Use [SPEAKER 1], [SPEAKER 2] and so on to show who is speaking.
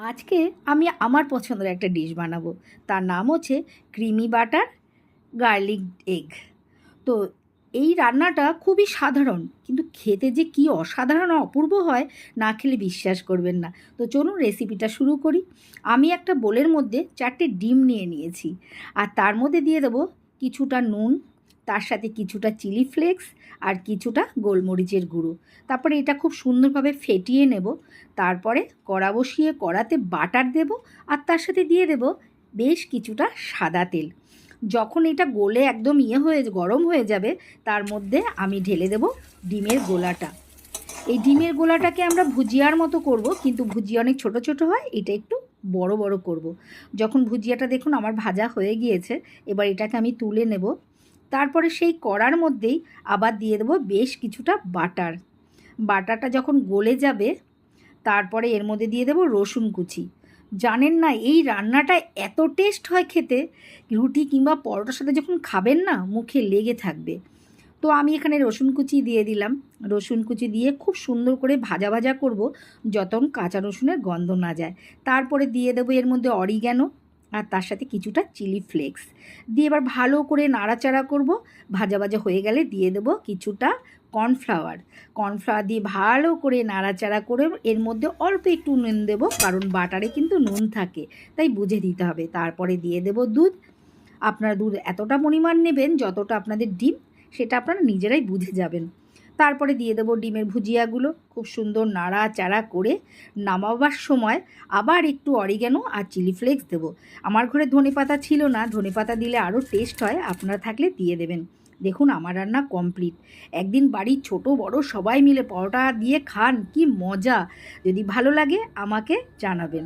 [SPEAKER 1] আজকে আমি আমার পছন্দের একটা ডিশ বানাবো। তার নাম হচ্ছে ক্রিমি বাটার গার্লিক এগ। তো এই রান্নাটা খুবই সাধারণ, কিন্তু খেতে যে কী অসাধারণ অপূর্ব হয়, না খেলে বিশ্বাস করবেন না। তো চলুন রেসিপিটা শুরু করি। আমি একটা বোলের মধ্যে 4টে ডিম নিয়ে নিয়েছি, আর তার মধ্যে দিয়ে দেবো কিছুটা নুন, তার সাথে কিছুটা চিলি ফ্লেক্স আর কিছুটা গোলমরিচের গুঁড়ো। তারপরে এটা খুব সুন্দরভাবে ফেটিয়ে নেব। তারপরে কড়া বসিয়ে কড়াতে বাটার দেব, আর তার সাথে দিয়ে দেব বেশ কিছুটা সাদা তেল। যখন এটা গলে একদম গরম হয়ে যাবে, তার মধ্যে আমি ঢেলে দেব ডিমের গোলাটা। এই ডিমের গোলাটাকে আমরা ভুজিয়ার মতো করব, কিন্তু ভুজিয়া অনেক ছোট ছোট হয়, এটা একটু বড় বড় করব। যখন ভুজিয়াটা দেখুন আমার ভাজা হয়ে গিয়েছে, এবার এটাকে আমি তুলে নেব। তারপরে সেই কড়ার মধ্যেই আবার দিয়ে দেবো বেশ কিছুটা বাটার। বাটারটা যখন গলে যাবে, তারপরে এর মধ্যে দিয়ে দেবো রসুন কুচি। জানেন না, এই রান্নাটা এত টেস্ট হয় খেতে, রুটি কিংবা পরোটার সাথে যখন খাবেন না, মুখে লেগে থাকবে। তো আমি এখানে রসুন কুচি দিয়ে দিলাম। রসুন কুচি দিয়ে খুব সুন্দর করে ভাজা ভাজা করব, যতক্ষণ কাঁচা রসুনের গন্ধ না যায়। তারপরে দিয়ে দেবো এর মধ্যে অরিগ্যানো, আর তার সাথে কিছুটা চিলি ফ্লেক্স দিয়ে এবার ভালো করে নাড়াচাড়া করব। ভাজা ভাজা হয়ে গেলে দিয়ে দেবো কিছুটা কর্নফ্লাওয়ার। কর্নফ্লাওয়ার দিয়ে ভালো করে নাড়াচাড়া করে এর মধ্যে অল্প একটু নুন দেবো, কারণ বাটারে কিন্তু নুন থাকে, তাই বুঝে দিতে হবে। তারপরে দিয়ে দেবো দুধ। আপনারা দুধ এতটা পরিমাণ নেবেন যতটা আপনাদের ডিম, সেটা আপনারা নিজেরাই বুঝে যাবেন। তারপরে দিয়ে দেবো ডিমের ভুজিয়াগুলো, খুব সুন্দর নাড়াচাড়া করে নামাবার সময় আবার একটু অরিগ্যানো আর চিলি ফ্লেক্স দেবো। আমার ঘরে ধনেপাতা ছিল না, ধনেপাতা দিলে আরও টেস্ট হয়, আপনারা থাকলে দিয়ে দেবেন। দেখুন আমার রান্না কমপ্লিট। একদিন বাড়ির ছোট বড় সবাই মিলে পরোটা দিয়ে খান, কি মজা! যদি ভালো লাগে আমাকে জানাবেন।